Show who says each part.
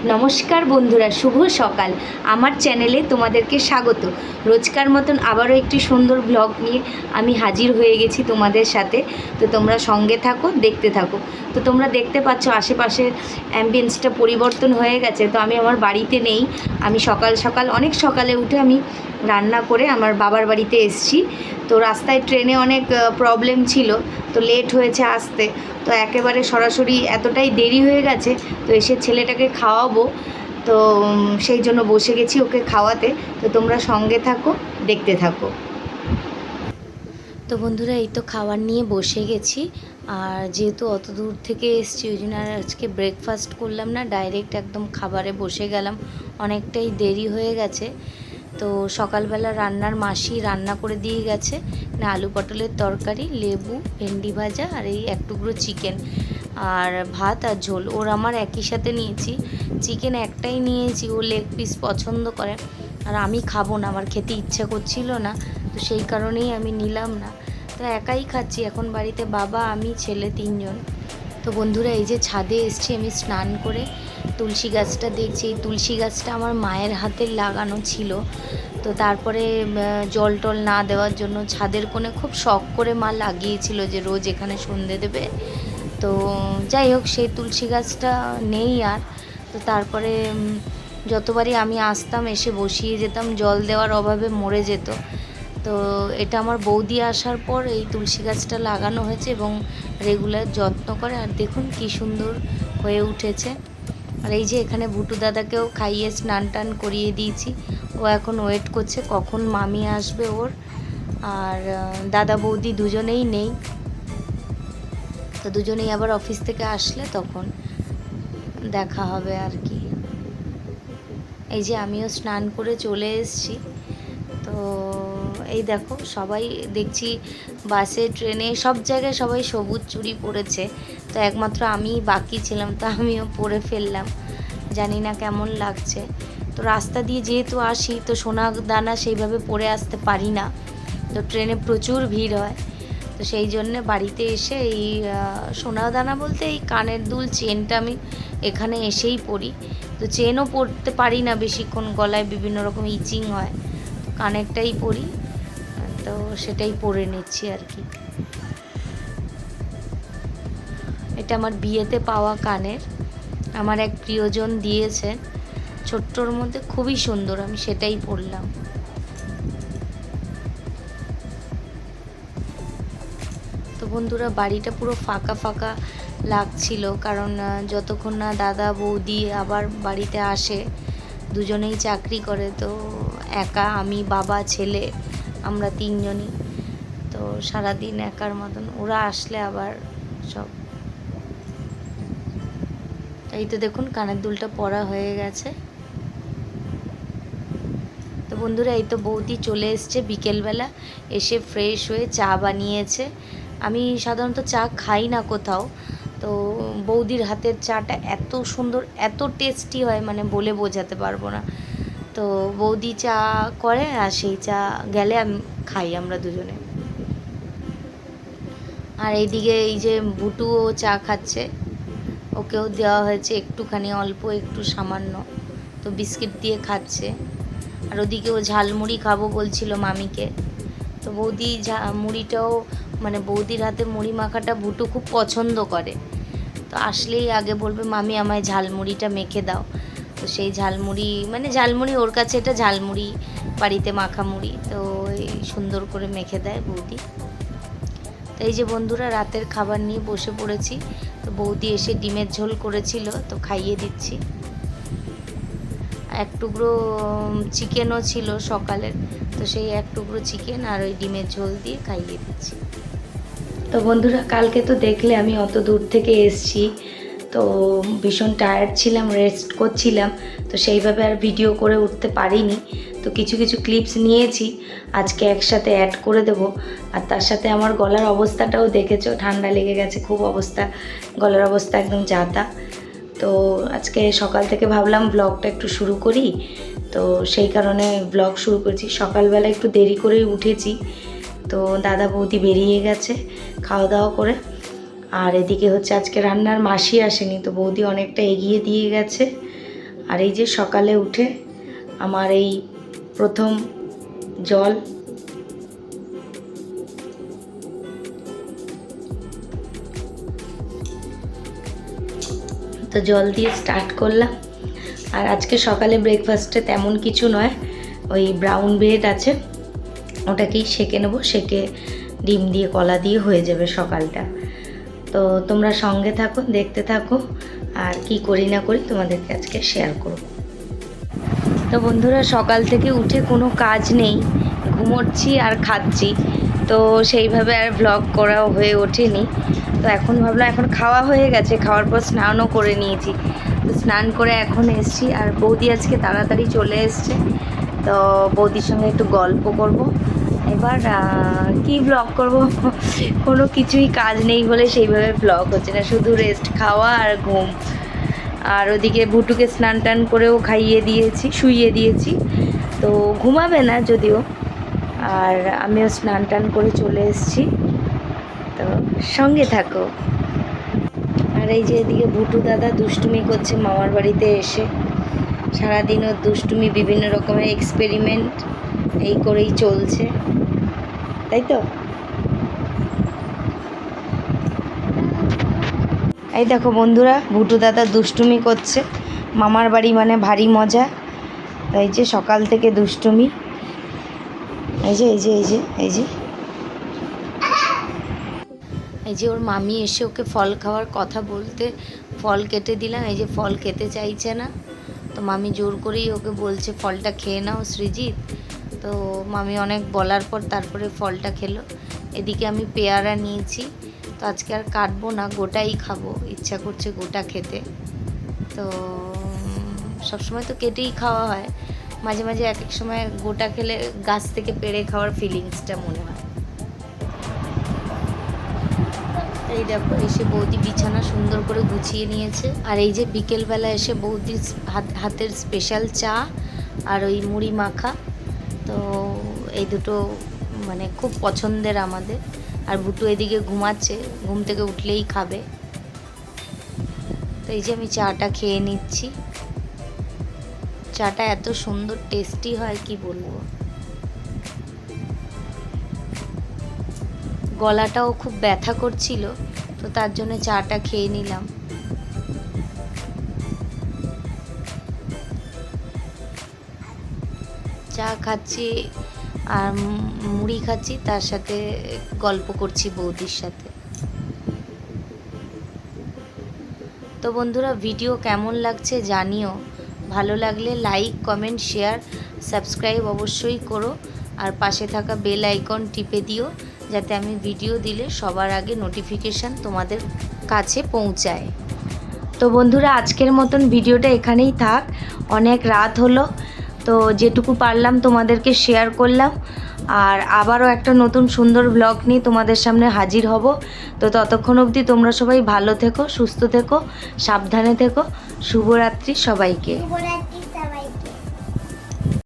Speaker 1: নমস্কার বন্ধুরা, শুভ সকাল। আমার চ্যানেলে তোমাদেরকে স্বাগত। রোজকার মতন আবারও একটি সুন্দর ব্লগ নিয়ে আমি হাজির হয়ে গেছি তোমাদের সাথে। তো তোমরা সঙ্গে থাকো, দেখতে থাকো। তো তোমরা দেখতে পাচ্ছ আশেপাশের অ্যাম্বিয়েন্সটা পরিবর্তন হয়ে গেছে। তো আমি আমার বাড়িতে নেই, আমি সকাল সকাল অনেক সকালে উঠে আমি রান্না করে আমার বাবার বাড়িতে এসেছি। তো রাস্তায় ট্রেনে অনেক প্রবলেম ছিল, তো লেট হয়েছে আসতে। তো একেবারে সরাসরি এতটাই দেরি হয়ে গেছে, তো এসে ছেলেটাকে খাওয়াবো। তো সেই জন্য বসে গেছি ওকে খাওয়াতে। তো তোমরা সঙ্গে থাকো, দেখতে থাকো। তো বন্ধুরা, এই তো খাবার নিয়ে বসে গেছি। আর যেহেতু অত দূর থেকে এসেছি, ওই জন্য আর আজকে ব্রেকফাস্ট করলাম না, ডাইরেক্ট একদম খাবারে বসে গেলাম। অনেকটাই দেরি হয়ে গেছে। তো সকালবেলা রান্নার মাসি রান্না করে দিয়ে গেছে না, আলু পটলের তরকারি, লেবু, ভেন্ডি ভাজা আর এই এক টুকরো চিকেন আর ভাত আর ঝোল। ওর আমার একই সাথে নিয়েছি। চিকেন একটাই নিয়েছি, ও লেগ পিস পছন্দ করে, আর আমি খাবো না, আমার খেতে ইচ্ছা করছিল না, তো সেই কারণেই আমি নিলাম না। তো একাই খাচ্ছি এখন বাড়িতে, বাবা, আমি, ছেলে, তিনজন। তো বন্ধুরা, এই যে ছাদে এসেছি আমি স্নান করে, তুলসী গাছটা দেখছি। এই তুলসী গাছটা আমার মায়ের হাতের লাগানো ছিল। তো তারপরে জল টল না দেওয়ার জন্য ছাদের কোণে খুব শখ করে মা লাগিয়েছিল যে রোজ এখানে সন্ধে দেবে। তো যাই হোক, সেই তুলসী গাছটা নেই আর। তো তারপরে যতবারই আমি আসতাম এসে বসিয়ে যেতাম, জল দেওয়ার অভাবে মরে যেত। তো এটা আমার বৌদি আসার পর এই তুলসী গাছটা লাগানো হয়েছে এবং রেগুলার যত্ন করে। আর দেখুন কি সুন্দর হয়ে উঠেছে। আর এই যে এখানে ভুটু দাদাকেও খাইয়ে স্নান টান করিয়ে দিয়েছি। ও এখন ওয়েট করছে কখন মামি আসবে ওর। আর দাদা বৌদি দুজনেই নেই, তো দুজনেই আবার অফিস থেকে আসলে তখন দেখা হবে আর কি। এই যে আমিও স্নান করে চলে এসেছি। তো এই দেখো, সবাই দেখছি বাসে, ট্রেনে, সব জায়গায় সবাই সবুজ চুড়ি পরেছে। তো একমাত্র আমি বাকি ছিলাম, তো আমিও পরে ফেললাম। জানি না কেমন লাগছে। তো রাস্তা দিয়ে যেহেতু আসি, তো সোনা দানা সেইভাবে পরে আসতে পারি না, তো ট্রেনে প্রচুর ভিড় হয়। তো সেই জন্যে বাড়িতে এসে এই সোনা দানা বলতে এই কানের দুল, চেনটা আমি এখানে এসেই পরি। তো চেনও পরতে পারি না বেশিক্ষণ, গলায় বিভিন্ন রকম ইচিং হয়, তো কানেরটাই পরি। তো সেটাই পরে নিচ্ছি আর কি। এটা আমার বিয়েতে পাওয়া কানের, আমার এক প্রিয়জন দিয়েছে, ছোট্টর মধ্যে খুবই সুন্দর, আমি সেটাই পরলাম। তো বন্ধুরা, বাড়িটা পুরো ফাঁকা ফাঁকা লাগছিল, কারণ যতক্ষণ না দাদা বৌদি আবার বাড়িতে আসে, দুজনেই চাকরি করে, তো একা আমি, বাবা, ছেলে, আমরা তিনজনই। তো সারাদিন একার মতন, ওরা আসলে আবার সব। এই তো দেখুন কানের দুলটা পরা হয়ে গেছে। তো বন্ধুরা, এই তো বৌদি চলে এসছে বিকেলবেলা, এসে ফ্রেশ হয়ে চা বানিয়েছে। আমি সাধারণত চা খাই না কোথাও, তো বৌদির হাতের চাটা এত সুন্দর, এত টেস্টি হয়, মানে বলে বোঝাতে পারবো না। তো বৌদি চা করে, আর সেই চা গেলে আমি খাই, আমরা দুজনে। আর এইদিকে এই যে বুটুও চা খাচ্ছে, ওকেও দেওয়া হয়েছে একটুখানি, অল্প একটু সামান্য, তো বিস্কিট দিয়ে খাচ্ছে। আর ওদিকে ও ঝালমুড়ি খাবো বলছিল মামিকে। তো বৌদি মুড়িটাও, মানে বৌদির হাতে মুড়ি মাখাটা বুটু খুব পছন্দ করে। তো আসলেই আগে বলবে মামি আমায় ঝালমুড়িটা মেখে দাও। তো সেই ঝালমুড়ি, মানে ঝালমুড়ি ওর কাছে এটা ঝালমুড়ি, বাড়িতে মাখা মুড়ি, তো এই সুন্দর করে মেখে দেয় বৌদি। তো এই যে বন্ধুরা, রাতের খাবার নিয়ে বসে পড়েছি। তো বৌদি এসে ডিমের ঝোল করেছিল, তো খাইয়ে দিচ্ছি। এক টুকরো চিকেনও ছিল সকালের, তো সেই এক টুকরো চিকেন আর ওই ডিমের ঝোল দিয়ে খাইয়ে দিচ্ছি। তো বন্ধুরা, কালকে তো দেখলে আমি অত দূর থেকে এসেছি, তো ভীষণ টায়ার্ড ছিলাম, রেস্ট করছিলাম, তো সেইভাবে আর ভিডিও করে উঠতে পারিনি। তো কিছু কিছু ক্লিপস নিয়েছি, আজকে একসাথে অ্যাড করে দেব। আর তার সাথে আমার গলার অবস্থাটাও দেখেছো, ঠান্ডা লেগে গেছে খুব অবস্থা, গলার অবস্থা একদম যাতা। তো আজকে সকাল থেকে ভাবলাম ব্লগটা একটু শুরু করি, তো সেই কারণে ব্লগ শুরু করেছি। সকালবেলা একটু দেরি করেই উঠেছি, তো দাদা বৌদি বেরিয়ে গেছে খাওয়া দাওয়া করে। আর এদিকে হচ্ছে আজকে রান্নার মাসি আসেনি, তো বৌদি অনেকটা এগিয়ে দিয়ে গেছে। আর এই যে সকালে উঠে আমার এই প্রথম জল, তো জল দিয়ে স্টার্ট করলাম। আর আজকে সকালে ব্রেকফাস্টে তেমন কিছু নয়, ওই ব্রাউন ব্রেড আছে, ওটাকেই সেঁকে নেবো, সেঁকে ডিম দিয়ে কলা দিয়ে হয়ে যাবে সকালটা। তো তোমরা সঙ্গে থাকো, দেখতে থাকো, আর কি করি না করি তোমাদেরকে আজকে শেয়ার করব। তো বন্ধুরা, সকাল থেকে উঠে কোনো কাজ নেই, ঘুমোচ্ছি আর খাচ্ছি, তো সেইভাবে আর ব্লগ করাও হয়ে ওঠেনি। তো এখন ভাবলাম, এখন খাওয়া হয়ে গেছে, খাওয়ার পর স্নানও করে নিয়েছি, তো স্নান করে এখন এসছি। আর বৌদি আজকে তাড়াতাড়ি চলে এসছে, তো বৌদির সঙ্গে একটু গল্প করব। এবার কি ব্লগ করব, কোনো কিছুই কাজ নেই বলে সেইভাবে ব্লগ হচ্ছে না, শুধু রেস্ট, খাওয়া আর ঘুম। আর ওদিকে ভুটুকে স্নান টান করেও খাইয়ে দিয়েছি, শুইয়ে দিয়েছি, তো ঘুমাবে না যদিও। আর আমিও স্নান টান করে চলে এসেছি, তো সঙ্গে থাকো। আর এই যে এদিকে ভুটু দাদা দুষ্টুমি করছে মামার বাড়িতে এসে, সারাদিন ওর দুষ্টুমি, বিভিন্ন রকমের এক্সপেরিমেন্ট এই করেই চলছে, তাই তো। এই দেখো বন্ধুরা, ভুটু দাদা দুষ্টুমি করছে, মামার বাড়ি মানে ভারী মজা। এই যে সকাল থেকে দুষ্টুমি, এই যে এই যে এই যে এই যে এই যে ওর মামি এসে ওকে ফল খাওয়ার কথা বলতে ফল কেটে দিলাম। এই যে ফল খেতে চাইছে না, তো মামি জোর করেই ওকে বলছে ফলটা খেয়ে নাও সৃজিত। তো মামি অনেক বলার পর তারপরে ফলটা খেলো। এদিকে আমি পেয়ারা নিয়েছি, তো আজকে আর কাটবো না, গোটাই খাবো, ইচ্ছা করছে গোটা খেতে। তো সবসময় তো কেটেই খাওয়া হয়, মাঝে মাঝে এক এক সময় গোটা খেলে গাছ থেকে পেড়ে খাওয়ার ফিলিংসটা মনে হয়। এই দেখো, এসে বৌদি বিছানা সুন্দর করে গুছিয়ে নিয়েছে। আর এই যে বিকেলবেলা এসে বৌদির হাতের স্পেশাল চা আর ওই মুড়ি মাখা, তো এই দুটো মানে খুব পছন্দের আমাদের। আর ভুটু এদিকে ঘুমাচ্ছে, ঘুম থেকে উঠলেই খাবে। তো এই যে আমি চাটা খেয়ে নিচ্ছি, চাটা এত সুন্দর টেস্টি হয় কি বলবো। গলাটাও খুব ব্যথা করছিল, তো তার জন্য চাটা খেয়ে নিলাম। চা খাচ্ছি আর মুড়ি খাচ্ছি, তার সাথে গল্প করছি বৌদির সাথে। তো বন্ধুরা, ভিডিও কেমন লাগছে জানিও, ভালো লাগলে লাইক, কমেন্ট, শেয়ার, সাবস্ক্রাইব অবশ্যই করো। আর পাশে থাকা বেল আইকন টিপে দিও, যাতে আমি ভিডিও দিলে সবার আগে নোটিফিকেশান তোমাদের কাছে পৌঁছায়। তো বন্ধুরা, আজকের মতন ভিডিওটা এখানেই থাক, অনেক রাত হলো, তো যেটুকু পারলাম তোমাদেরকে শেয়ার করলাম। আর আবারও একটা নতুন সুন্দর ব্লগ নিয়ে তোমাদের সামনে হাজির হব। তো ততক্ষণ অবধি তোমরা সবাই ভালো থেকো, সুস্থ থেকো, সাবধানে থেকো। শুভরাত্রি সবাইকে।